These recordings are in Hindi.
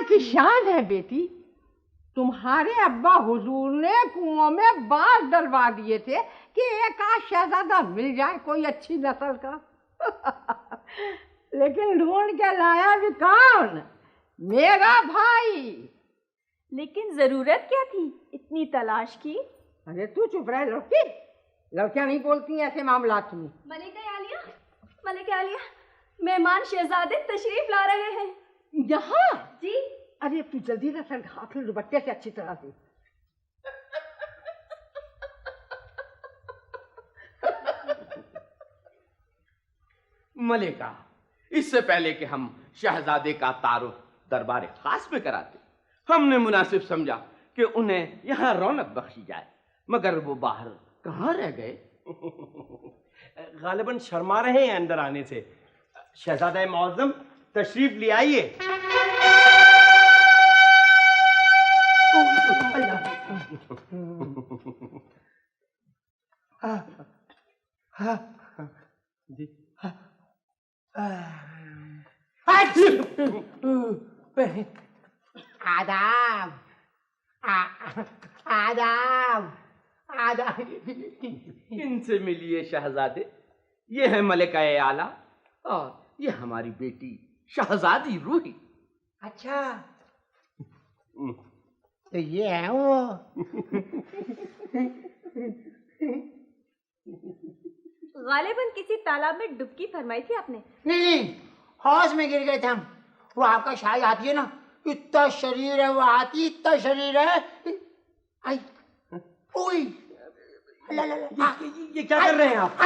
की शान है बेटी। तुम्हारे अब्बा हुजूर ने कुआं में बांस डलवा दिए थे कि एक आध शहजादा मिल जाए कोई अच्छी नस्ल का। लेकिन ढूंढ के लाया भी कौन? मेरा भाई। लेकिन जरूरत क्या थी इतनी तलाश की? अरे तू चुप रह लड़की, लड़कियां नहीं बोलती ऐसे मामलात में। मलिका आलिया, मलिका आलिया, मेहमान शहजादे तशरीफ ला रहे हैं। यहाँ? जी। अरे तू जल्दी से सर हाथ में दुपट्टे से अच्छी तरह से। मलिका, इससे पहले कि हम शहजादे का तारुफ दरबार खास में कराते, हमने मुनासिब समझा कि उन्हें यहाँ रौनक बख्शी जाए, मगर वो बाहर कहाँ रह गए? गालिबन शर्मा रहे हैं अंदर आने से। शहजादा मौज़म तशरीफ ले आइए। जी। आदाब आदाब आदाब। इनसे मिलिए शहजादे, ये है मलिका आला और ये हमारी बेटी शहजादी रूही। अच्छा, तो ये है वो। गालिबन किसी तालाब में डुबकी फरमाई थी आपने? नहीं, हौज में गिर गए थे हम। वो आपका शाही आती है ना, इतना शरीर है वो आती, इतना शरीर है। आई ओए, ये क्या कर रहे हैं आप?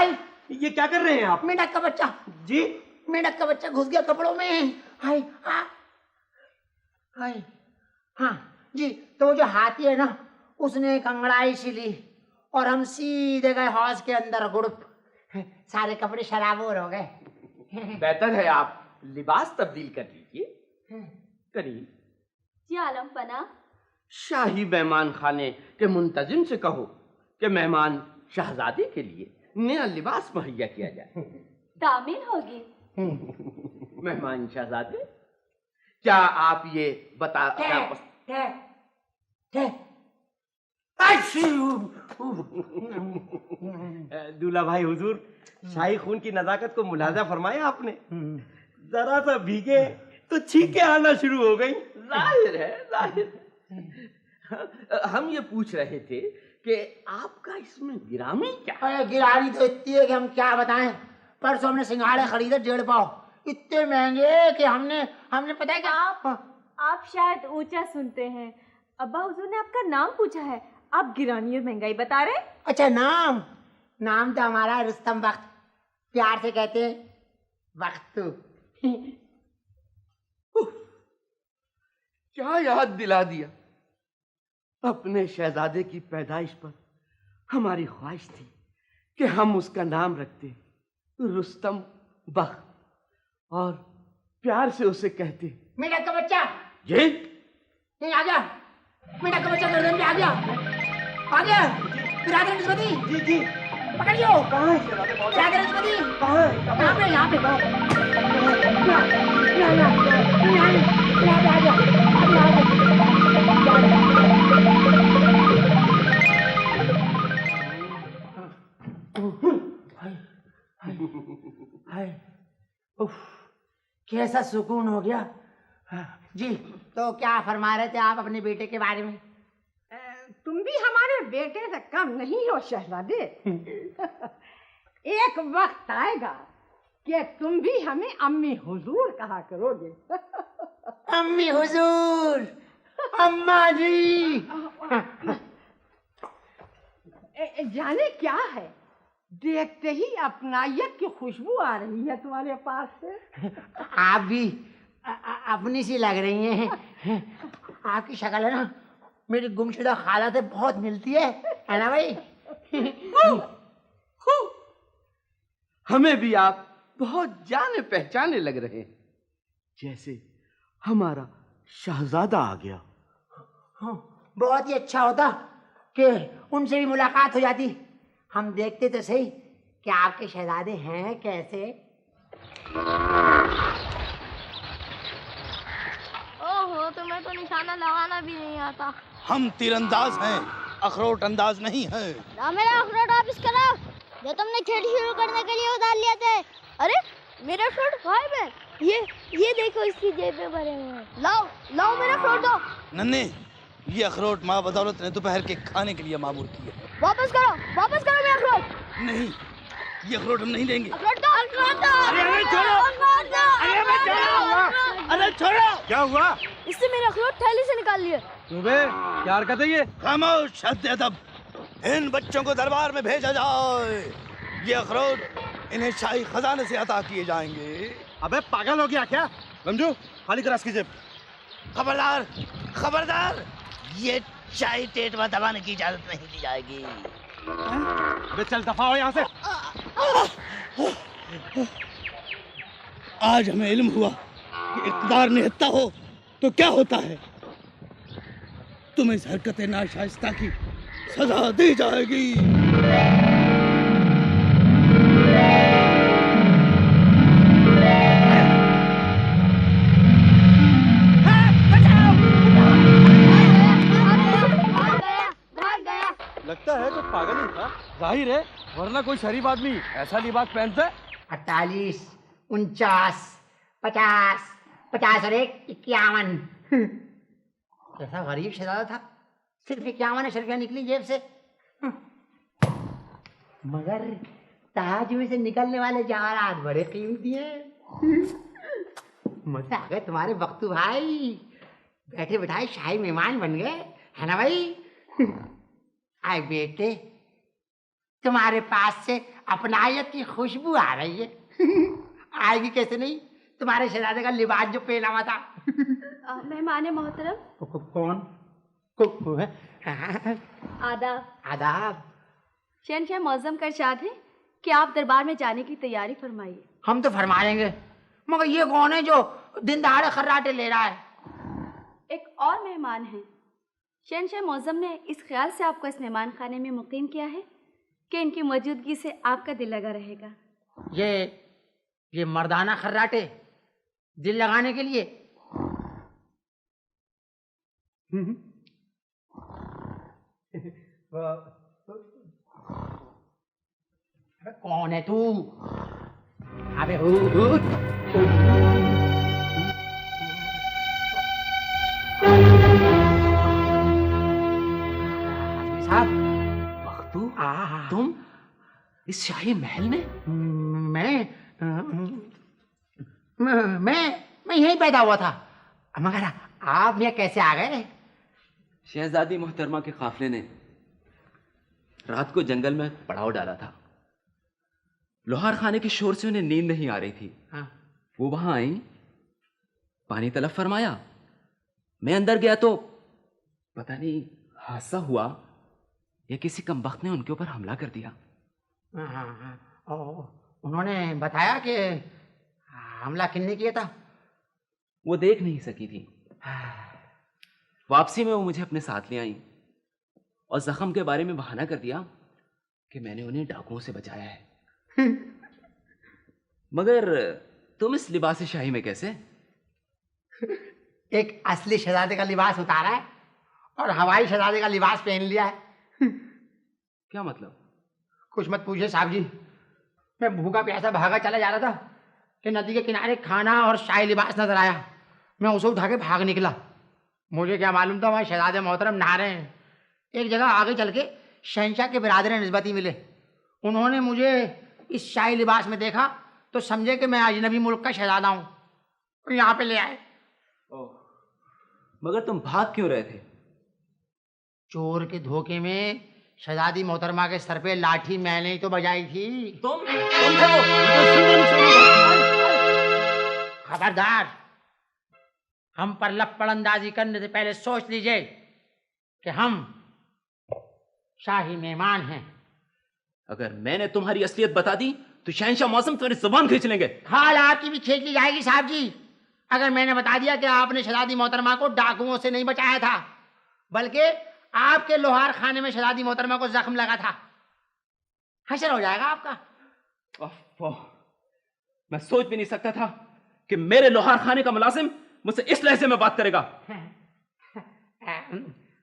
ये क्या कर रहे हैं आप? मेंढक का बच्चा जी, मेंढक का बच्चा घुस गया कपड़ों में। हाय हाय, हाँ जी। तो वो जो हाथी है ना, उसने एक अंगड़ाई सी ली और हम सीधे गए हौज के अंदर गुड़प, सारे कपड़े शराबोर हो गए। बेहतर है आप लिबास तब्दील कर लीजिए। करीब जी आलम पना, शाही मेहमान खाने के मुंतजिम से कहो कि मेहमान शहजादे के लिए नया लिबास मुहैया किया जाए। तामील होगी। मेहमान शहजादे, क्या आप ये बता दूल्हा भाई हुजूर, शाही खून की नजाकत को मुलाजा फरमाया आपने। जरा सा भीगे तो छींके आना शुरू हो गई। जाहिर है, जाहिर। हम ये पूछ रहे थे कि आपका इसमें गिरामी क्या? अरे गिरानी तो इतनी है कि हम क्या बताएं। परसों हमने सिंघाड़े खरीदे 1.5 पाव, इतने महंगे कि हमने पता है क्या। आप शायद ऊंचा सुनते हैं। अब्बा हुजूर ने आपका नाम पूछा है, आप गिरानी और महंगाई बता रहे? अच्छा, नाम तो हमारा रुस्तम वक्त, प्यार से कहते हैं वक्तू। क्या याद दिला दिया। अपने शहजादे की पैदाइश पर हमारी ख्वाहिश थी कि हम उसका नाम रखते रुस्तम बख्त और प्यार से उसे कहते मेंढक का बच्चा। जी, नहीं आ गया, मेंढक का बच्चा गर्दन पे आ गया। बिरादर निस्बती। जी जी, पकड़ियो। कहाँ है शहजादे? बिरादर निस्बती कहाँ है? यहाँ पे कैसा सुकून हो गया। जी, तो क्या फरमा रहे थे आप अपने बेटे के बारे में? तुम भी हमारे बेटे से कम नहीं हो शहजादे। एक वक्त आएगा कि तुम भी हमें अम्मी हुजूर कहा करोगे। अम्मी हुजूर, अम्मा जी। जाने क्या है, देखते ही अपनायत की खुशबू आ रही है तुम्हारे पास से। आप भी अपनी सी लग रही हैं। आपकी शक्ल है ना मेरी गुमशुदा खाला से बहुत मिलती है ना भाई? हमें भी आप बहुत जाने पहचाने लग रहे हैं, जैसे हमारा शहजादा आ गया। बहुत ही अच्छा होता कि उनसे भी मुलाकात हो जाती। हम देखते तो सही कि आपके शहजादे हैं कैसे। ओहो, तो तुम्हें तो निशाना लगाना भी नहीं आता। हम तीरंदाज हैं, अखरोट अंदाज नहीं है। ना मेरा अखरोट वापस करो जो तुमने खेती शुरू करने के लिए उधार लिए थे। अरे मेरा अखरोट गायब है। ये देखो इसकी जेब में भरे हुए हैं। लाओ लाओ मेरा अखरोट दो। नन्हे, ये अखरोट माँ बदौलत ने दोपहर के खाने के लिए मामूर किया है। वापस करो मेरा अखरोट। नहीं, ये अखरोट हम नहीं देंगे। अखरोट दो। अरे छोड़ो, अरे छोड़ो। क्या हुआ? इससे मेरा अखरोट थैली से निकाल लिए। क्या हरकत है ये? खामोश, हद-ए-अदब। इन बच्चों को दरबार में भेजा जाए। ये अखरोट इन्हें शाही खजाने से अता किए जाएंगे। अबे पागल हो गया क्या? गमजू, खाली करा इसकी जेब। खबरदार, खबरदार, ये शाही टेटवा दबाने की इजाजत नहीं दी जाएगी। अबे चल दफा हो यहाँ से। आज हमें इल्म हुआ कि इक़्तिदार निहत्ता हो तो क्या होता है। तुम्हें इस हरकत नाशाइस्ता की सजा दी जाएगी। लगता है तो पागल ही था। जाहिर है, वरना कोई शरीफ आदमी ऐसा लिबास पहनता है। 48, 49, 50, 50 और 1, 51। कैसा गरीब शहजादा था, सिर्फ 51 शर्फियाँ निकली जेब से। मगर ताज में से निकलने वाले जवाहरात बड़े कीमती हैं। मजा आ गए तुम्हारे बख्तू भाई, बैठे बैठाए शाही मेहमान बन गए, है ना भाई? आए बेटे, तुम्हारे पास से अपनायत की खुशबू आ रही है। आएगी कैसे नहीं, तुम्हारे शहजादे का लिबास जो पहना हुआ था। मेहमान मोहतरम। कौन है? आदाब। आदाब। शहनशाह मौज़म का इरशाद है कि आप दरबार में जाने की तैयारी फरमाइए। हम तो फरमाएंगे, मगर ये कौन है जो दिन दहाड़े खर्राटे ले रहा है? एक और मेहमान हैं। शहनशाह मौज़म ने इस ख्याल से आपको इस मेहमान खाने में मुकीम किया है कि इनकी मौजूदगी से आपका दिल लगा रहेगा। ये मर्दाना खर्राटे दिल लगाने के लिए। अबे कौन है तू? अबे साहब, बख्तू, तुम इस शाही महल में? मैं यहीं पैदा हुआ था, मगर आप यहाँ कैसे आ गए? शहजादी मोहतरमा के काफिले ने रात को जंगल में पड़ाव डाला था। लोहार खाने के शोर से उन्हें नींद नहीं आ रही थी। हाँ। वो वहां आई, पानी तलब फरमाया। मैं अंदर गया तो पता नहीं हादसा हुआ या किसी कमबख्त ने उनके ऊपर हमला कर दिया। उन्होंने बताया कि हमला किसने किया था? वो देख नहीं सकी थी। वापसी में वो मुझे अपने साथ ले आई और जख्म के बारे में बहाना कर दिया कि मैंने उन्हें डाकुओं से बचाया है। मगर तुम इस लिबास शाही में कैसे? एक असली शहजादे का लिबास उतारा है और हवाई शहजादे का लिबास पहन लिया है। क्या मतलब? कुछ मत पूछिए साहब जी, मैं भूखा प्यासा भागा चला जा रहा था कि नदी के किनारे खाना और शाही लिबास नजर आया। मैं उसे उठा के भाग निकला। मुझे क्या मालूम था वहाँ शहजादे मोहतरम नहा रहे हैं। एक जगह आगे चल के शहंशाह के बिरादर निस्बती मिले। उन्होंने मुझे इस शाही लिबास में देखा तो समझे कि मैं अजनबी मुल्क का शहजादा हूँ, तो यहाँ पे ले आए। मगर तुम भाग क्यों रहे थे? चोर के धोखे में शहजादी मोहतरमा के सर पे लाठी मैंने ही तो बजाई थी। तुम थे वो? खबरदार, हम पर लपड़ अंदाजी करने से पहले सोच लीजिए कि हम शाही मेहमान हैं। अगर मैंने तुम्हारी असलियत बता दी तो शहंशाह मौसम तुम्हारी जुबान खींच लेंगे। खाल आपकी भी खींच ली जाएगी साहब जी, अगर मैंने बता दिया कि आपने शहजादी मोहतरमा को डाकुओं से नहीं बचाया था, बल्कि आपके लोहार खाने में शहजादी मोहतरमा को जख्म लगा था। हशर हो जाएगा आपका। मैं सोच भी नहीं सकता था कि मेरे लोहार खाने का मुलाजिम मुझसे इस लहजे में बात करेगा?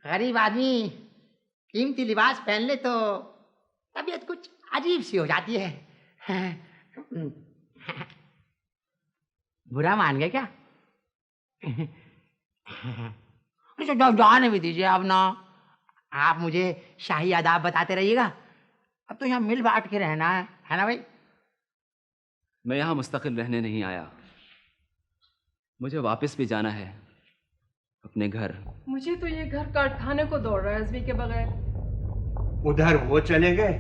गरीब आदमी कीमती लिबास पहन ले तो तबीयत कुछ अजीब सी हो जाती है। बुरा मान गए क्या? जाने भी दीजिए अब ना, आप मुझे शाही आदाब बताते रहिएगा। अब तो यहाँ मिल बांट के रहना है ना भाई? मैं यहाँ मुस्तकिल रहने नहीं आया, मुझे वापस भी जाना है अपने घर। मुझे तो ये घर काट खाने को दौड़ रहा है अज़मी के बगैर। उधर वो चले गए,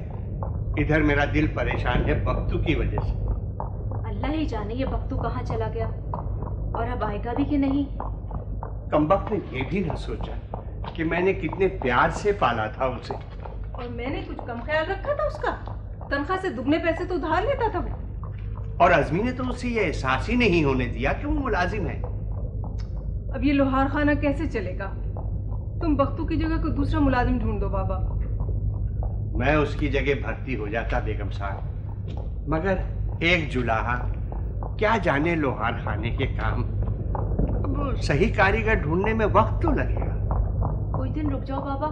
इधर मेरा दिल परेशान है बख्तू की वजह से। अल्लाह ही जाने ये बख्तू कहाँ चला गया और अब आएगा भी कि नहीं। कमबख्त ने ये भी न सोचा कि मैंने कितने प्यार से पाला था उसे। और मैंने कुछ कम ख्याल रखा था उसका? तनख्वाह से दुगने पैसे तो उधार लेता था वो। और अज़मी ने तो उसे ये एहसास ही नहीं होने दिया कि वो मुलाजिम है। अब ये लोहार खाना कैसे चलेगा? तुम बख्तू की जगह कोई दूसरा मुलाजिम ढूंढ दो बाबा। मैं उसकी जगह भर्ती हो जाता बेगम साहब, मगर एक जुलाहा क्या जाने लोहार खाने के काम। अब सही कारीगर ढूंढने में वक्त तो लगेगा। कुछ दिन रुक जाओ बाबा,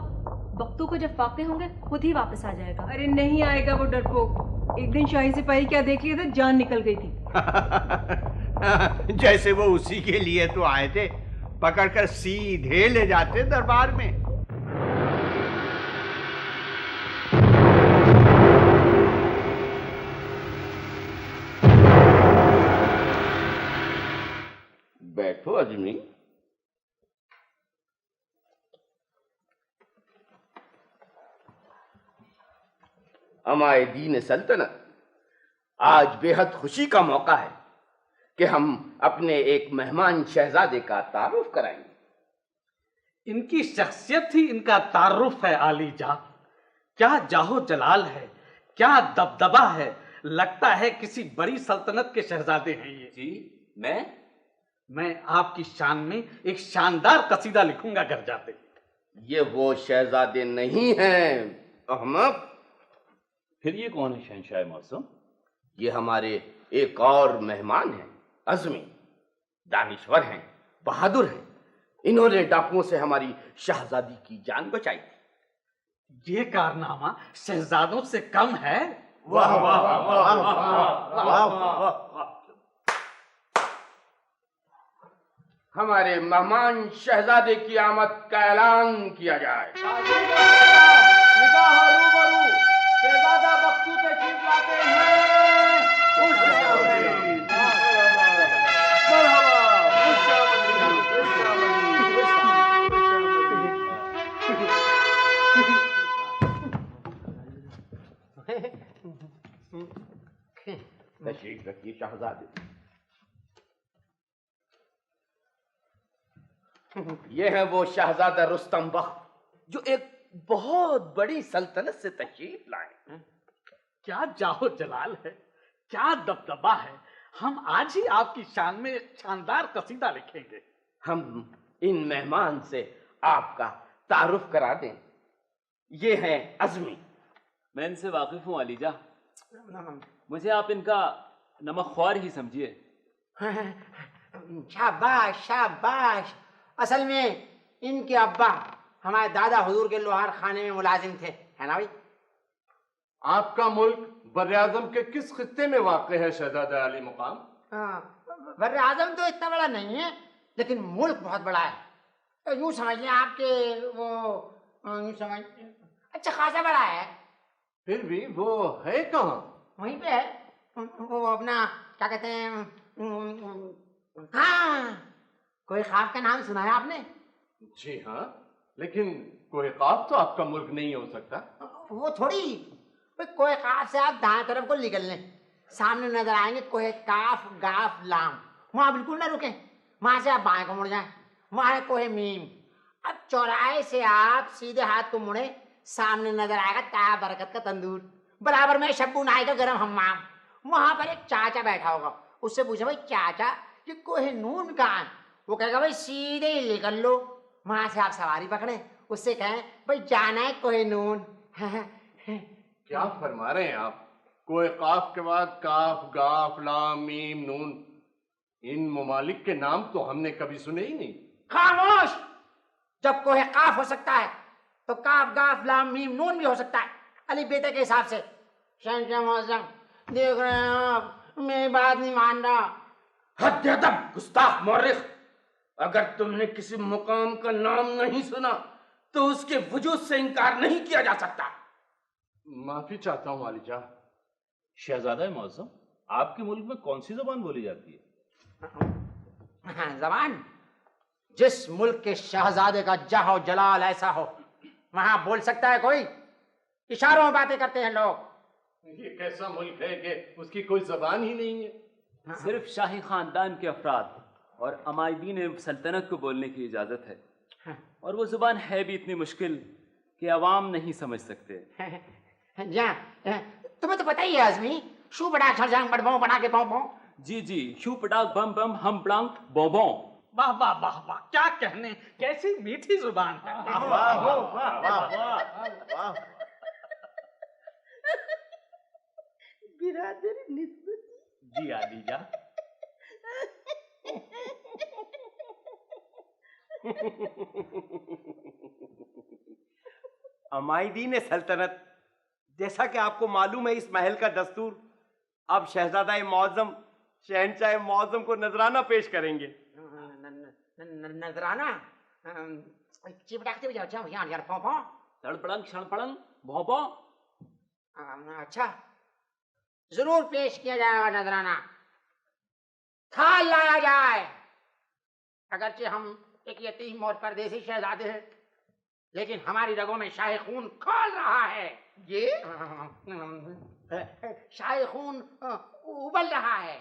बख्तू को जब फाके होंगे खुद ही वापस आ जाएगा। अरे नहीं आएगा वो डरपोक। एक दिन शाही सिपाही क्या देख लिया था, जान निकल गई थी। जैसे वो उसी के लिए तो आए थे, पकड़कर सीधे ले जाते दरबार में। बैठो अजमी। हमारे दीन सल्तनत, आज बेहद खुशी का मौका है कि हम अपने एक मेहमान शहजादे का तारुफ कराएंगे। इनकी शख्सियत ही इनका तारुफ है आलीजा। क्या जाहो जलाल है, क्या दबदबा है, लगता है किसी बड़ी सल्तनत के शहजादे हैं ये। जी मैं आपकी शान में एक शानदार कसीदा लिखूंगा घर जाते। ये वो शहजादे नहीं हैं अहमद। फिर ये कौन है शहंशाह मौसम? ये हमारे एक और मेहमान हैं, अज़मी। दानिश्वर हैं, बहादुर हैं। इन्होंने डाकुओं से हमारी शहजादी की जान बचाई थी। ये कारनामा शहजादों से कम है? वाह वाह वाह वाह वाह। हमारे मेहमान शहजादे की आमद का ऐलान किया जाए। शहजादा बख्तू तशरीफ लाते हैं। तशरीफ रखिए शहजादे। ये है वो शहजादा रुस्तम बख्त जो एक बहुत बड़ी सल्तनत से तशरीफ लाए। क्या जाहो जलाल है, क्या दबदबा है। हम आज ही आपकी शान में एक शानदार कसीदा लिखेंगे। हम इन मेहमान से आपका तारुफ करा दें। ये हैं अज़मी। मैं इनसे वाकिफ हूँ अलीजा, मुझे आप इनका नमकख्वार ही समझिए। शाबाश शाबाश। असल में इनके अब्बा हमारे दादा हुजूर के लोहार खाने में मुलाजिम थे, है ना भाई? आपका मुल्क बर्र-ए-आज़म के किस खित्ते में वाक़ है शहज़ादा अली मुकाम? बर्र-ए-आज़म तो इतना बड़ा नहीं है, लेकिन मुल्क बहुत बड़ा है। तो यूँ समझ लें आपके वो यूँ समझ अच्छा खासा बड़ा है। फिर भी वो है कहाँ? वहीं पे है, वो अपना क्या कहते हैं, हाँ, कोई ख्वाब का नाम सुना है आपने? जी हाँ, लेकिन कोई ख्वाब तो आपका मुल्क नहीं हो सकता। वो थोड़ी, कोई ख्वाब से आप दाएं तरफ को निकल लें, सामने नजर आएंगे कोई काफ गाफ लाम, वहाँ बिल्कुल ना रुकें। वहाँ से आप बाएं को मुड़ जाएं, वहाँ है कोई मीम। अब चौराहे से आप सीधे हाथ को मुड़े, सामने नजर आएगा ता बरकत का तंदूर, बराबर में शब्बू नाई का गर्म हम्माम। वहाँ पर एक चाचा बैठा होगा, उससे पूछे भाई चाचा ये कोई नून कहाँ है? वो कहेगा भाई सीधे ही निकल लो। वहाँ से आप सवारी पकड़े, उससे कहें भाई जाना है कोहिनूर। क्या फरमा रहे हैं आप? कोई काफ के बाद काफ गाफ लाम मीम नून, इन ममालिक के नाम तो हमने कभी सुने ही नहीं। खामोश! जब कोई काफ हो सकता है तो काफ गाफ लाम मीम नून भी हो सकता है, अली बेटे के हिसाब से। शहंशाह मौजम, देख रहे हैं आप, मेरी बात नहीं मान रहा। हद अदब गुस्ताख मौरिख! अगर तुमने किसी मुकाम का नाम नहीं सुना तो उसके वजूद से इनकार नहीं किया जा सकता। माफी चाहता हूँ वालिजा। शहजादा मौसम, आपके मुल्क में कौन सी जबान बोली जाती है? जबान जिस मुल्क के शहजादे का जाहो जलाल ऐसा हो वहां बोल सकता है कोई? इशारों में बातें करते हैं लोग। ये कैसा मुल्क है कि उसकी कोई जबान ही नहीं है? सिर्फ शाही खानदान के अफराद और अमायदीन सल्तनत को बोलने की इजाजत है, और वो जुबान है भी इतनी मुश्किल कि अवाम नहीं समझ सकते। जा, तुम्हें तो पता ही है आजमी, शू बड़ा छरजांग बड़बों बना के पोंपों। जी जी, शू पटाक बम बम हम प्लांग बोबों। वाह वाह वाह वाह, क्या कहने, कैसी मीठी जुबान है। वाह वाह वाह वाह। बिरादर निस्बत जी आलीजा। अमायदीन सल्तनत, जैसा कि आपको मालूम है इस महल का दस्तूर, अब शहजादा मौजम शहंशाह मौजम को नजराना पेश करेंगे। नजराना? चिपटाते जाओ यार पोंपों। तड़पड़ंग क्षणपड़ंग भोंपों। अच्छा, जरूर पेश किया जाएगा नजराना। थाल लाया जाए। अगरचे हम एक यतीम और परदेसी शहजादे हैं, लेकिन हमारी रगों में शाही खून खौल रहा है। ये शाही खून उबल रहा है।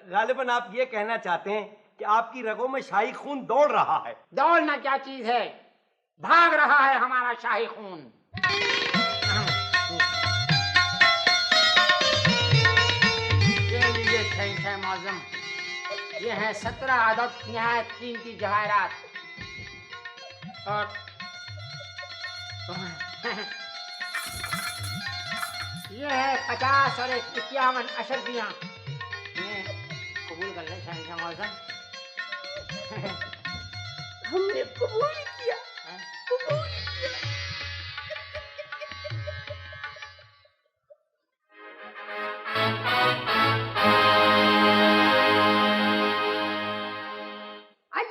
गालिबन आप ये कहना चाहते हैं कि आपकी रगों में शाही खून दौड़ रहा है। दौड़ना क्या चीज है, भाग रहा है हमारा शाही खून। ये लीजिए शहंशाह मौजम, ये है 17 अदद निहायत कीमती जवाहरात, और ये है 50 और 51 अशरफियाँ। कबूल कर ले शहंशाह मौजम। हमने कबूल किया, कबूल किया।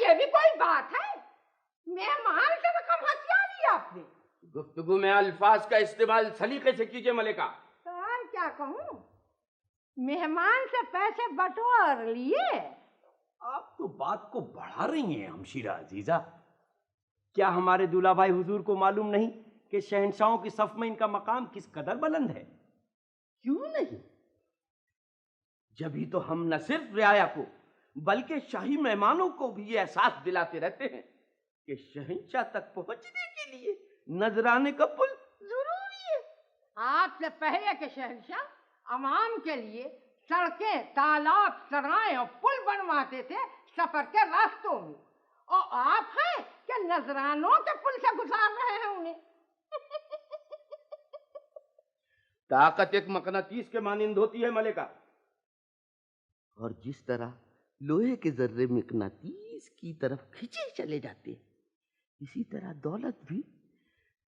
ये भी कोई बात है? मेहमान से रकम हथिया ली आपने। गुफ्तगू में अल्फाज का इस्तेमाल सलीके से कीजिए मलिका। तो और क्या कहूँ, मेहमान से पैसे बटोर लिए। आप तो बात को बढ़ा रही हैं हमशीरा अजीजा। क्या हमारे दूल्हा भाई हुजूर को मालूम नहीं कि शहंशाहों की सफ में इनका मकाम किस कदर बुलंद है? क्यों नहीं? जब ही तो हम न सिर्फ रियाया को बल्कि शाही मेहमानों को भी ये एहसास दिलाते रहते हैं कि शहंशाह तक पहुंचने के लिए नजराने का पुल जरूरी है। आपसे पहले के शहंशाह अवाम के लिए सड़कें, तालाब, सराय और पुल बनवाते थे सफर के रास्तों में, और आप हैं कि नजरानों के पुल से गुजार रहे हैं उन्हें। ताकत एक मकनातीस के मानिंद होती है मलिका, और जिस तरह लोहे के जर्रे मकनातीस की तरफ खींचे चले जाते, इसी तरह दौलत भी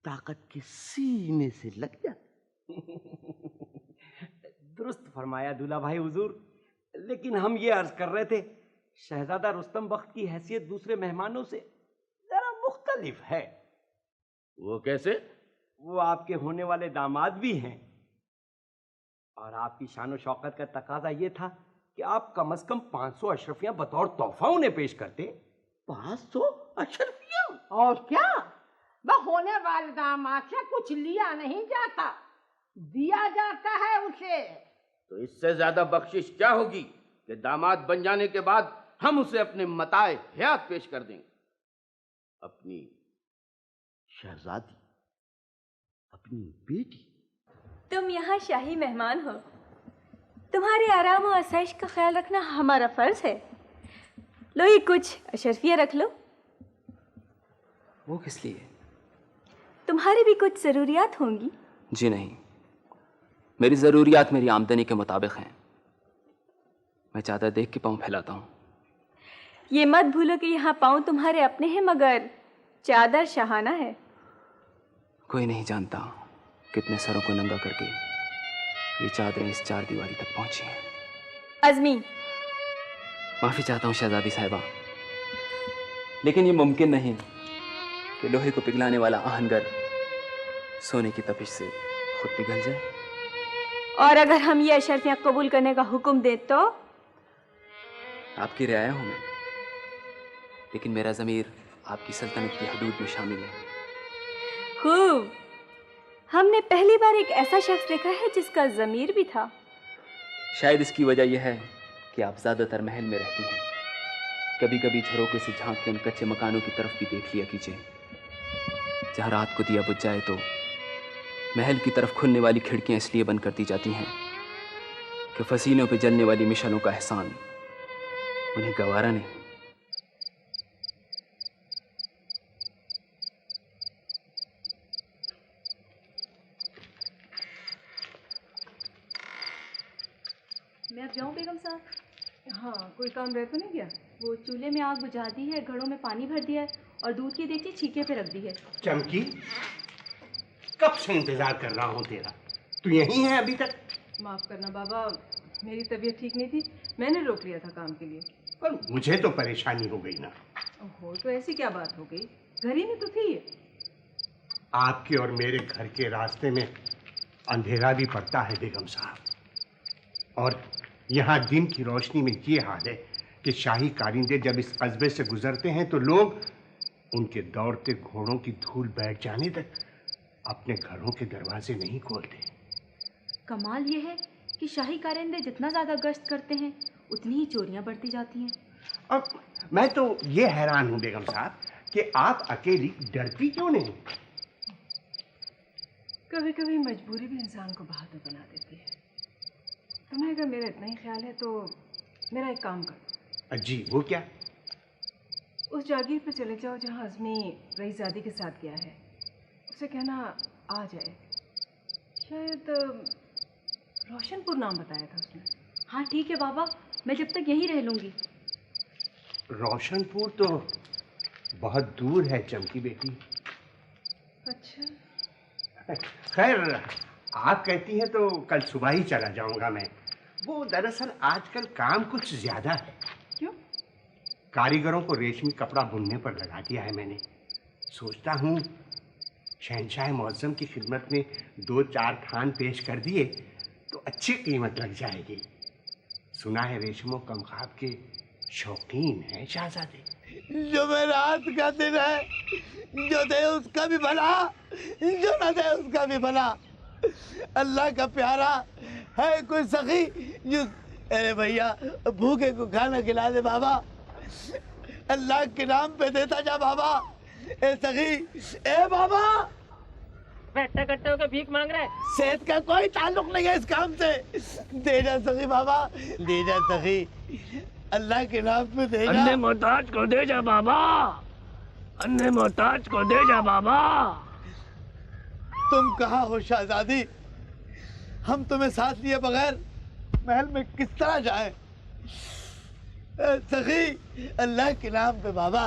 ताकत के सीने से लग जाती। दुरुस्त फरमाया दूल्हा भाई हुजूर। लेकिन हम ये अर्ज कर रहे थे, शहजादा रुस्तम बख्त की हैसियत दूसरे मेहमानों से जरा मुख्तलिफ है। वो कैसे? वो आपके होने वाले दामाद भी हैं, और आपकी शान व शौकत का तकाजा ये था कि आप कम से कम 500 अशरफियां बतौर तोहफा उन्हें पेश करते। 500 अशरफियां? और क्या, वह होने वाले दामाद से कुछ लिया नहीं जाता, दिया जाता है उसे। तो इससे ज्यादा बख्शिश क्या होगी कि दामाद बन जाने के बाद हम उसे अपने मताए हयात पेश कर देंगे। अपनी शहजादी, अपनी बेटी। तुम यहाँ शाही मेहमान हो, तुम्हारे आराम और आसाइश का ख्याल रखना हमारा फर्ज है। लो ये कुछ अशरफिया रख लो। वो किस लिए? तुम्हारी भी कुछ ज़रूरियात होंगी। जी नहीं, मेरी ज़रूरियात मेरी आमदनी के मुताबिक हैं। मैं चादर देख के पाँव फैलाता हूँ। ये मत भूलो कि यहाँ पाँव तुम्हारे अपने हैं, मगर चादर शहाना है। कोई नहीं जानता कितने सरों को नंगा करके ये चादरें इस चार दीवारी तक पहुंची हैं। अज़मी, माफी चाहता हूँ शहजादी साहिबा, लेकिन ये मुमकिन नहीं कि लोहे को पिघलाने वाला आहनगर सोने की तपिश से खुद पिघल जाए। और अगर हम ये अशर्फियाँ कबूल करने का हुक्म दें तो? आपकी रियाया हूँ मैं, लेकिन मेरा ज़मीर आपकी सल्तनत की हदूद में शामिल है। खूब, हमने पहली बार एक ऐसा शख्स देखा है जिसका ज़मीर भी था। शायद इसकी वजह यह है कि आप ज़्यादातर महल में रहती हैं। कभी कभी झरोके से झांक के उन कच्चे मकानों की तरफ भी देख लिया कीजिए। जहाँ रात को दिया बुझ जाए तो महल की तरफ खुलने वाली खिड़कियाँ इसलिए बंद कर दी जाती हैं कि फसीलों पे जलने वाली मिशलों का एहसान उन्हें गवारा नहीं। मैं अब जाऊँ बेगम साहब? हाँ, कोई काम रह तो नहीं गया? वो चूल्हे में आग बुझा दी है, घड़ों में पानी भर दिया है और दूध की देगची छीके पे रख दी है। चमकी, कब से इंतजार कर रहा हूँ तेरा, तू यहीं है अभी तक? माफ करना बाबा, मेरी तबीयत ठीक नहीं थी, मैंने रोक लिया था काम के लिए। पर मुझे तो परेशानी हो गई ना। ओहो, तो ऐसी क्या बात हो गई? घर ही में तो थी। आपके और मेरे घर के रास्ते में अंधेरा भी पड़ता है बेगम साहब, और यहाँ दिन की रोशनी में ये हाल है कि शाही कारिंदे जब इस कस्बे से गुजरते हैं तो लोग उनके दौड़ते घोड़ों की धूल बैठ जाने तक अपने घरों के दरवाजे नहीं खोलते। कमाल ये है कि शाही कारिंदे जितना ज्यादा गश्त करते हैं उतनी ही चोरियां बढ़ती जाती हैं। और मैं तो ये हैरान हूँ बेगम साहब कि आप अकेली डरती क्यों नहीं? कभी कभी मजबूरी भी इंसान को बहादुर बना देती है। तुम्हें अगर मेरा इतना ही ख्याल है तो मेरा एक काम करो। जी, वो क्या? उस जागीर पे चले जाओ जहाँ अज़मी रईज़ादी के साथ गया है। उसे कहना आ जाए। शायद रोशनपुर नाम बताया था उसने। हाँ ठीक है बाबा, मैं जब तक यहीं रह लूँगी। रोशनपुर तो बहुत दूर है चमकी बेटी। अच्छा, खैर आप कहती हैं तो कल सुबह ही चला जाऊंगा मैं। वो दरअसल आजकल काम कुछ ज्यादा है। क्यों? कारीगरों को रेशमी कपड़ा बुनने पर लगा दिया है मैंने। सोचता हूँ शहंशाह मौज़म की खिदमत में 2-4 थान पेश कर दिए तो अच्छी कीमत लग जाएगी। सुना है रेशमो कमखाब के शौकीन हैं शहजादे। जो मेरा हाथ का दिन है, जो दे उसका भी भला, जो न दे उसका भी भला। अल्लाह का प्यारा है कोई सखी जो, अरे भैया भूखे को खाना खिला दे बाबा, अल्लाह के नाम पे देता जा बाबा। ए सखी, ए बाबा, बैठा कट्टे होकर भीख मांग रहा है। सेहत का कोई ताल्लुक नहीं है इस काम से। दे जा सखी बाबा, दे जा सखी, अल्लाह के नाम पे दे जा। अन्ने मोहताज को दे जा बाबा, अन्ने मोहताज को दे जा बाबा। तुम कहाँ हो शहजादी? हम तुम्हें साथ लिए बगैर महल में किस तरह जाएं? सखी, अल्लाह के नाम पे बाबा।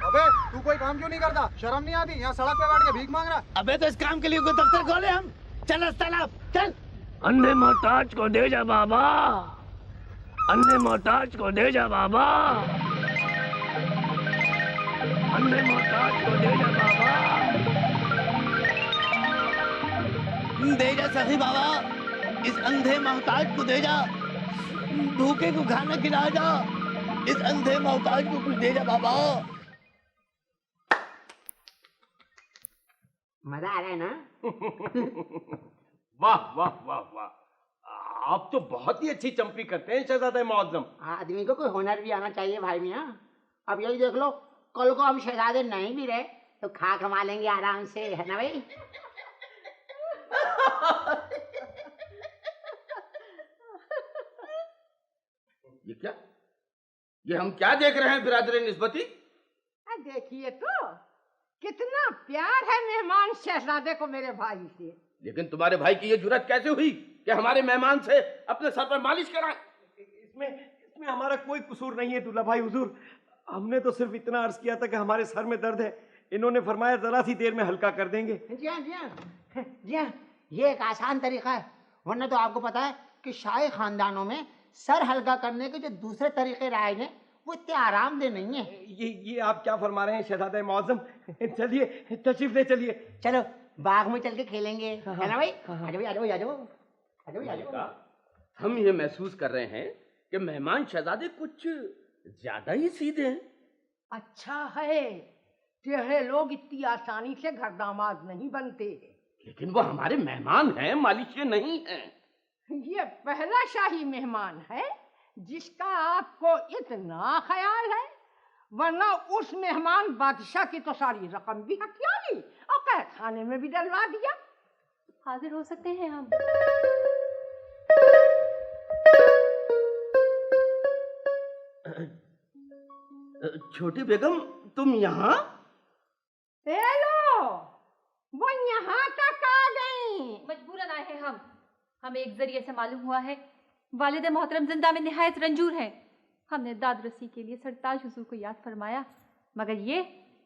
अबे तू कोई काम क्यों नहीं करता? शर्म नहीं आती? यहाँ सड़क पे बैठ के भीख मांग रहा। अबे तो इस काम के लिए कोई दफ्तर खोले हम। चल तालाब चल। अन्ने मोहताज को दे जा बाबा, अन्ने मोहताज को दे जा बाबा, अन्ने मोहताज को दे जा बाबा। दे जा सखी बाबा, इस अंधे मोहताज को दे जा। भूखे को खाना खिला जा, इस अंधे मोहताज को कुछ दे जा बाबा। मजा आ रहा है ना? वाह वाह वाह वाह, आप तो बहुत ही अच्छी चंपी करते हैं शहजादा मुअज्जम। आदमी को कोई हुनर भी आना चाहिए भाई मियाँ। अब यही देख लो, कल को हम शहजादे नहीं भी रहे तो खा कमा लेंगे आराम से, है ना भाई? ये क्या, ये हम क्या देख रहे हैं बिरादर निस्बती? देखिए तो कितना प्यार है मेहमान शहजादे को मेरे भाई से। लेकिन तुम्हारे भाई की ये जुर्रत कैसे हुई कि हमारे मेहमान से अपने सर पर मालिश कराएं? इसमें इसमें हमारा कोई कसूर नहीं है दूल्हा भाई हुजूर। हमने तो सिर्फ इतना अर्ज किया था कि हमारे सर में दर्द है, इन्होंने फरमाया जरा सी देर में हल्का कर देंगे। जी हाँ जी हाँ जी हाँ, ये एक आसान तरीका है, वरना तो आपको पता है कि शाही खानदानों में सर हल्का करने के जो दूसरे तरीके राइज हैं वो इतने आरामदेह नहीं है। ये आप क्या फरमा रहे हैं शहजादा मौज़म? चलिए तशरीफ ले चलिए। चलो बाग में चल के खेलेंगे, है ना भाई? आजाओ आजाओ आजाओ आजाओ आजाओ। हम ये महसूस कर रहे हैं कि मेहमान शहजादे कुछ ज्यादा ही सीधे हैं। अच्छा है, टेढ़े लोग इतनी आसानी से घर दामाद नहीं बनते। लेकिन वो हमारे मेहमान हैं, मालिक नहीं हैं। ये पहला शाही मेहमान है जिसका आपको इतना ख्याल है, वरना उस मेहमान बादशाह की तो सारी रकम भी हथिया ली और कैद खाने में भी डलवा दिया। हाजिर हो सकते हैं हम? छोटी बेगम तुम यहाँ? हेलो, वो यहाँ तक आ गई। मजबूरन आए हैं हम। हमें एक जरिए से मालूम हुआ है वालिद मोहतरम जिंदा में निहायत रंजूर हैं। हमने दाद रसी के लिए सरताज हुजूर को याद फरमाया, मगर ये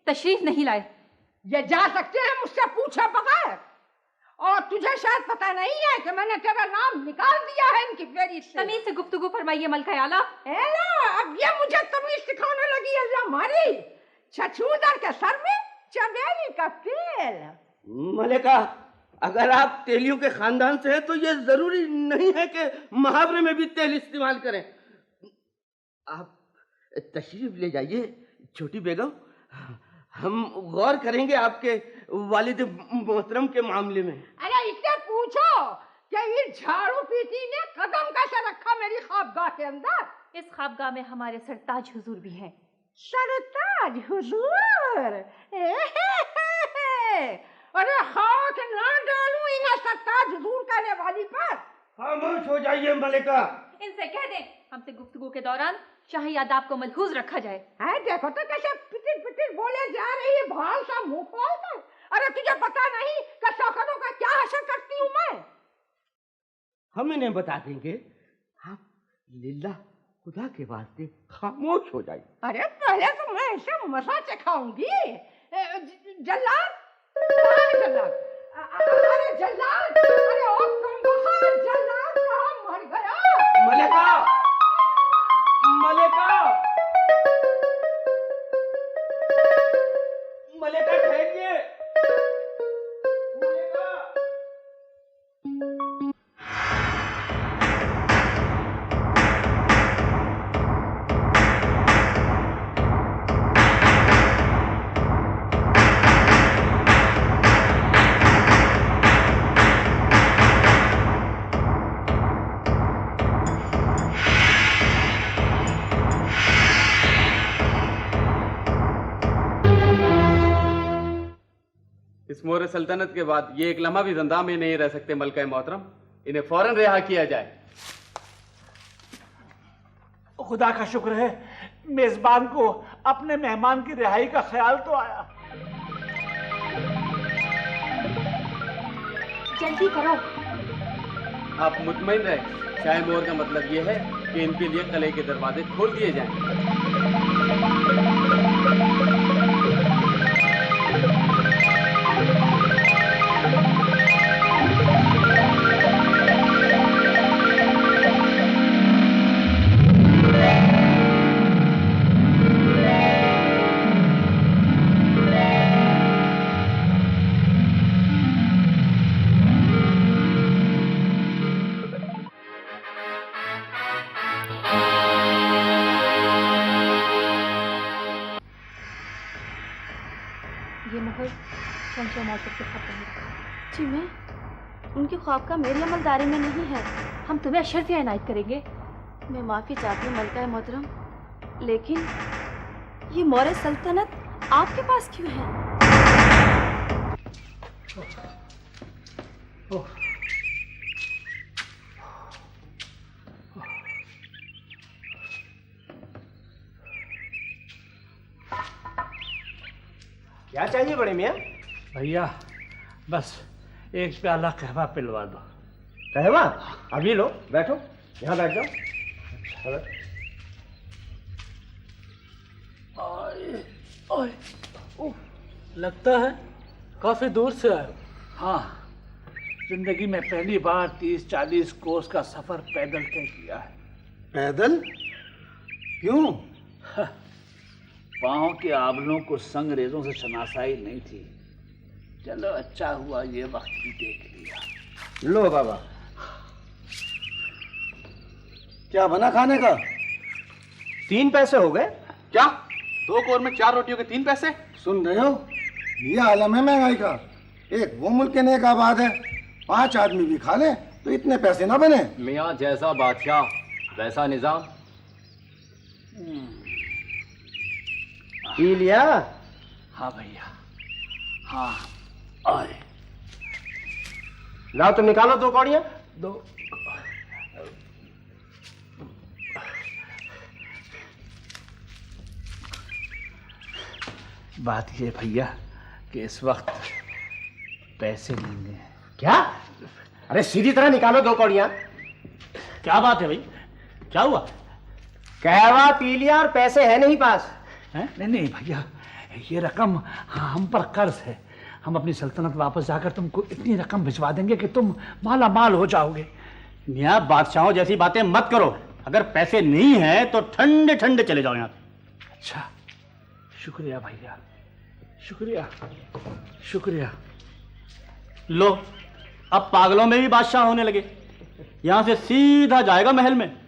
तशरीफ नहीं लाए। ये जा सकते हैं मुझसे पूछे बगैर, और तुझे शायद पता नहीं है कि मैंने तेरा नाम निकाल दिया है इनकी फेरी से। तमीज से गुफ्तगू फरमाइए मलका आला। अब ये मुझे तमीज सिखाने लगी। अल्लाह मारी, छछूदर के सर में चमेली का तेल। मलिका, अगर आप तेलियों के खानदान से हैं तो ये जरूरी नहीं है कि मुहावरे में भी तेल इस्तेमाल करें। आप तशरीफ ले जाइए छोटी बेगम, हम गौर करेंगे आपके वालिद मोहतरम के मामले में। अरे इससे पूछो कि इस झाड़ू पीटी ने कदम कैसे रखा मेरी ख्वाबगाह के अंदर। इस ख्वाबगाह में हमारे सरताज हुजूर भी हैं। सरताज हुजूर? अरे हाथ ना डालूं इन्हें सरताज हुजूर कहने वाली पर। खामोश हो जाइए मलिका। इनसे कह दें हमसे गुफ्तगू के दौरान शाही आदाब को मलहूज रखा जाए। है देखो तो कैसे पिटिर पिटिर बोले जा रही है, भाल सा मुंह खोल कर। अरे तुझे पता नहीं कि शौकतों का क्या हशर करती हूँ मैं। हम इन्हें बता देंगे, आप लिल्ला खुदा के वास्ते खामोश हो जाइए। अरे पहले तो मैं इसे मसा चखाऊंगी। जल्लाद, जल्लाद, अरे जल्लाद, अरे ओ कमबख्त जल्लाद कहाँ मर गया? मलिका, मलिका, मलिका ठहरिए। इस मोर सल्तनत के बाद ये एक लम्हा भी जिंदा में नहीं रह सकते मलका मोहतरम, इन्हें फौरन रिहा किया जाए। खुदा का शुक्र है मेजबान को अपने मेहमान की रिहाई का ख्याल तो आया। जल्दी करो। आप मुतमईन रहे, शाही मोर का मतलब ये है कि इनके लिए कले के दरवाजे खोल दिए जाएं। जी मैं उनके ख्वाब का मेरी अमलदारी में नहीं है। हम तुम्हें अशर्फिया इनायत करेंगे। मैं माफ़ी चाहती हूँ मलका मोहतरम, लेकिन ये मौर्य सल्तनत आपके पास क्यों है? क्या चाहिए बड़े मियाँ? भैया बस एक प्याला कहवा पिलवा दो। कहवा? अभी लो, बैठो, यहाँ बैठ जाओ। ओए, लगता है काफी दूर से आए। हाँ, जिंदगी में पहली बार 30-40 कोस का सफर पैदल तय किया है। पैदल? क्यों? पाँव के आबलों को संगरेजों से शनासाई नहीं थी। चलो अच्छा हुआ ये वक्त भी देख लिया। लो बाबा, क्या बना खाने का? 3 पैसे हो गए। क्या 2 कोर में 4 रोटियों के 3 पैसे? सुन रहे हो, ये आलम है महंगाई का। एक वो मुल्क के नेक आबाद है, 5 आदमी भी खा ले तो इतने पैसे ना बने। मियाँ जैसा बादशाह वैसा निजाम। पी लिया? हाँ भैया, हाँ। आए, लाओ तुम निकालो 2 कौड़ियां। 2 बात ये भैया कि इस वक्त पैसे नहीं है। क्या? अरे सीधी तरह निकालो 2 कौड़ियां। क्या बात है भाई, क्या हुआ? कहवा पी लिया और पैसे है नहीं पास। है? नहीं भैया, ये रकम हम पर कर्ज है। हम अपनी सल्तनत वापस जाकर तुमको इतनी रकम भिजवा देंगे कि तुम माला माल हो जाओगे। मियाँ बादशाहों जैसी बातें मत करो। अगर पैसे नहीं है तो ठंडे ठंडे चले जाओ यहाँ से। अच्छा, शुक्रिया भैया, शुक्रिया शुक्रिया। लो, अब पागलों में भी बादशाह होने लगे। यहाँ से सीधा जाएगा महल में।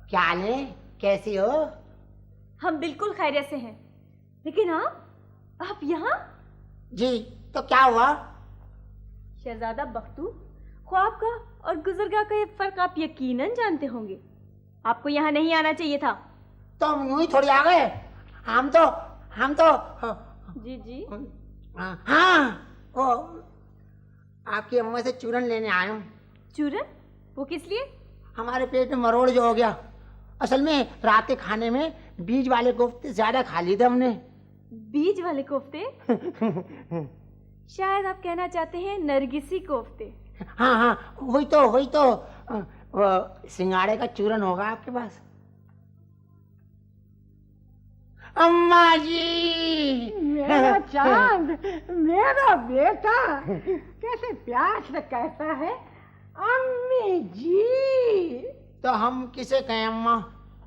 क्या हाल है, कैसी हो? हम बिल्कुल खैरियत से हैं, लेकिन आप यहाँ? जी, तो क्या हुआ? शहजादा बख्तू, ख्वाब का और गुज़रगाह का ये फर्क आप यकीनन जानते होंगे। आपको यहाँ नहीं आना चाहिए था। तो हम यूं ही थोड़ी आ गए। हम तो जी जी। हाँ, वो आपकी अम्मा से चूरन लेने आया हूँ। चूरन? वो किस लिए? हमारे पेट में मरोड़ जो हो गया। असल में रात के खाने में बीज वाले कोफ्ते ज्यादा खा लिए थे हमने। बीज वाले कोफ्ते? शायद आप कहना चाहते हैं नरगिसी कोफ्ते। हाँ, वही तो वो सिंगाड़े का चूरन होगा आपके पास। अम्मा जी, मेरा चांद, मेरा बेटा कैसे प्यार से कहता है अम्मी जी। तो हम किसे कहें अम्मा?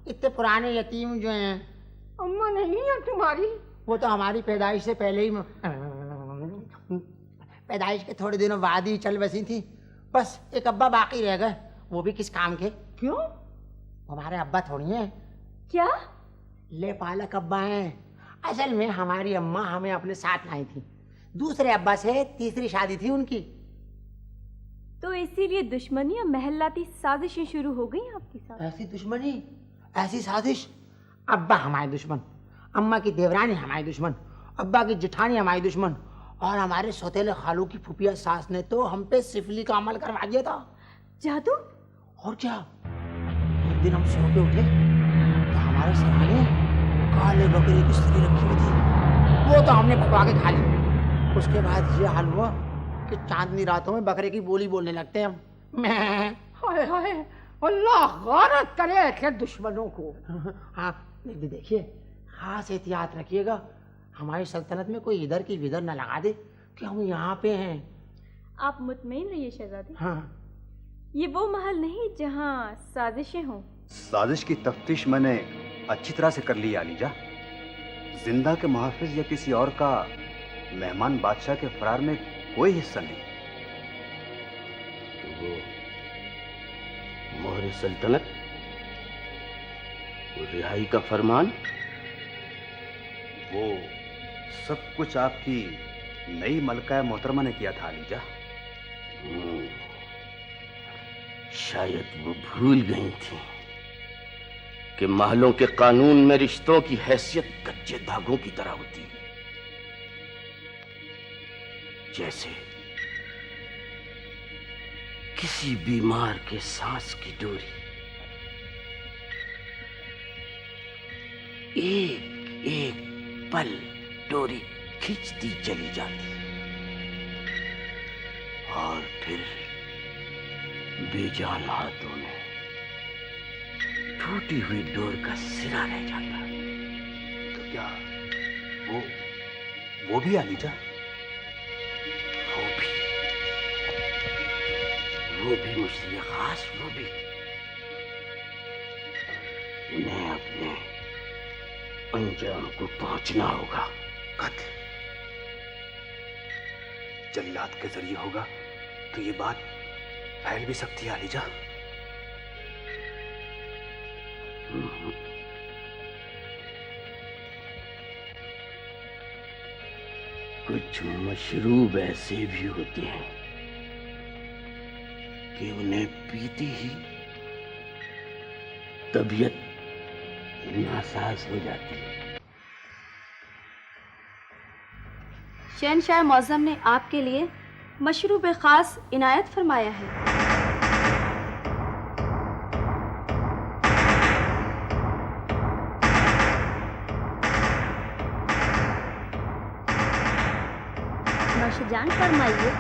इतने पुराने यतीम जो हैं। अम्मा नहीं है तुम्हारी? वो तो हमारी पैदाइश से पहले ही, पैदाइश के थोड़े दिनों बाद ही चल बसी थी। बस एक अब्बा बाकी रह गए, वो भी किस काम के। क्यों? हमारे अब्बा थोड़ी हैं। क्या? ले पालक अब्बा हैं। असल में हमारी अम्मा हमें अपने साथ लाई थी। दूसरे अब्बा से तीसरी शादी थी उनकी। तो इसीलिए दुश्मनी या महल्लाती साजिशें शुरू हो गई आपके साथ? ऐसी दुश्मनी, ऐसी साजिश? अब्बा हमारे दुश्मन, अम्मा की देवरानी हमारी दुश्मन, अब्बा की जेठानी हमारी दुश्मन, और हमारे सौतेले खालू की फुफिया सास ने तो हम पे सिफली का अमल करवा दिया था। जादू? और क्या। एक दिन हम सो के उठे तो हमारे सामने काले बकरे की स्त्री रखी हुई थी। वो तो हमने पकवा के खा ली। उसके बाद ये हाल हुआ कि चांदनी रातों में बकरे की बोली बोलने लगते हैं हम। हाय हाय, अल्लाह गारत करे ऐसे दुश्मनों को। हाँ, देखिए, खास एहतियात रखिएगा, हमारी सल्तनत में कोई इधर की विधर न लगा दे कि हम यहाँ पे हैं। आप मुतमईन रहिए शहजादी। हाँ। ये वो महल नहीं जहाँ साजिशें हों। साजिश की तफ्तीश मैंने अच्छी तरह से कर ली आलीजा। जिंदा के मुहाफिज या किसी और का मेहमान बादशाह के फरार में कोई हिस्सा नहीं। वो मोहर सल्तनत, वो रिहाई का फरमान, वो सब कुछ आपकी नई मलका मोहतरमा ने किया था आलीजा। शायद वो भूल गई थी कि महलों के कानून में रिश्तों की हैसियत कच्चे धागों की तरह होती है। किसी बीमार के सांस की डोरी एक एक पल डोरी खींचती चली जाती और फिर बेजान हाथों में टूटी हुई डोर का सिरा रह जाता। तो क्या वो भी आलीजा? वो भी मुझसे खास, वो भी। उन्हें अपने अंजाम को पहुंचना होगा। कत्ल जल्लाद के जरिए होगा तो ये बात फैल भी सकती है आलीजा। कुछ मशरूब ऐसे भी होते हैं कि उन्हें पीते ही तबीयत नासाज हो जाती है। शहनशाह मौज़म ने आपके लिए मशरूब ख़ास इनायत फरमाया है। जान फरमाइए।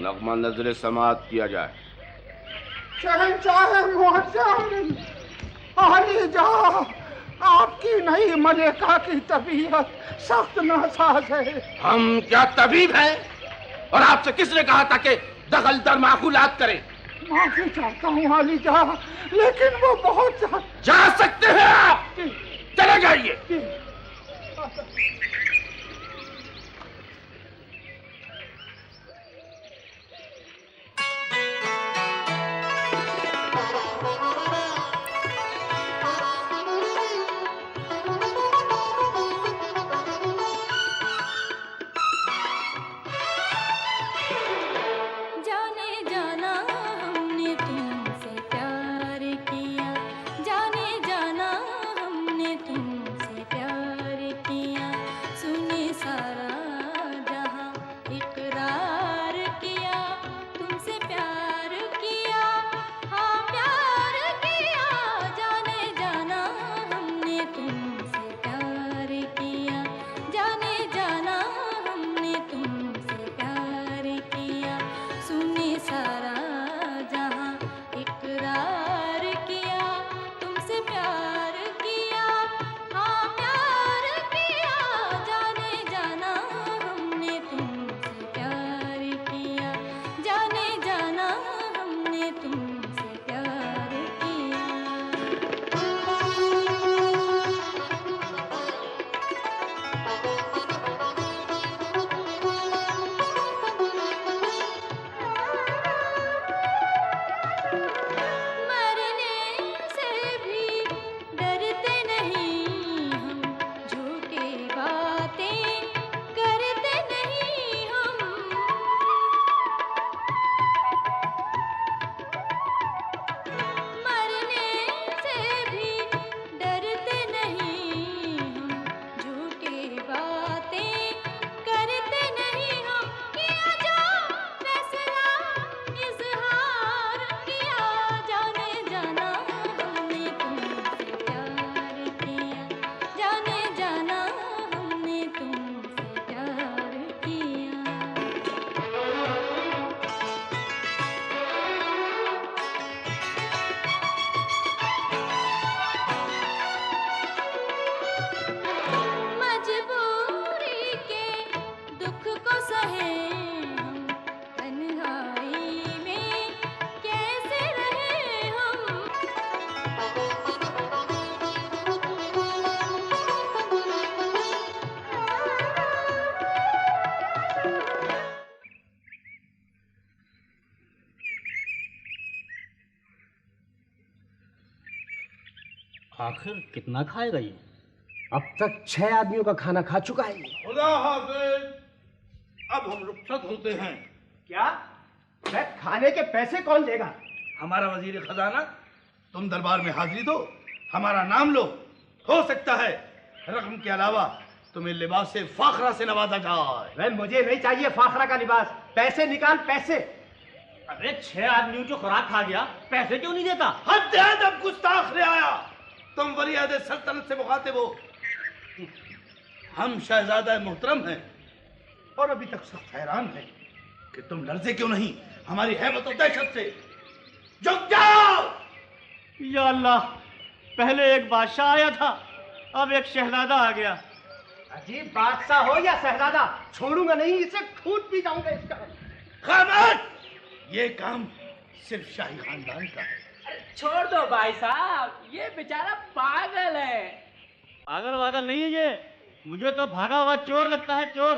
नगमा नजर समात किया जाए। शहंशाह मुअज्जम, आलीजा, आपकी नई मलिका की तबीयत सख्त नासाज है। हम क्या तबीब हैं? और आपसे किसने कहा था कि दखल दर माकूलात करें? माफी चाहता हूँ आलीजा, लेकिन वो बहुत जा सकते हैं आप, चले जाइए। तुमसे प्यार आखिर कितना खाएगा ये? अब तक 6 आदमियों का खाना खा चुका है। खुदा हाफिज, अब हम रुखसत होते हैं। क्या? मैं खाने के पैसे कौन देगा? हमारा वजीर खजाना, तुम दरबार में हाजिरी दो, हमारा नाम लो, हो सकता है रकम के अलावा तुम्हें लिबास से फाखरा से नवाजा जाए। वह मुझे नहीं चाहिए फाखरा का लिबास, पैसे निकाल पैसे। अरे 6 आदमियों जो खुराक खा गया, पैसे क्यों नहीं देता? हद है, अब गुस्ताख रे आया। तुम वलीअहद सल्तनत से मुखातिब हो। हम शहजादा मोहतरम हैं और अभी तक सख्त हैरान हैं कि तुम लर्जे क्यों नहीं हमारी हैबत और दहशत से। झुक जाओ। या अल्लाह, पहले एक बादशाह आया था, अब एक शहजादा आ गया। अजीब बादशाह हो या शहजादा, छोड़ूंगा नहीं इसे, खून पी जाऊंगा इसका। खामोश! ये काम सिर्फ शाही खानदान का है। छोड़ दो भाई साहब, ये बेचारा पागल है। पागल वागल नहीं है ये, मुझे तो भागा हुआ चोर लगता है, चोर।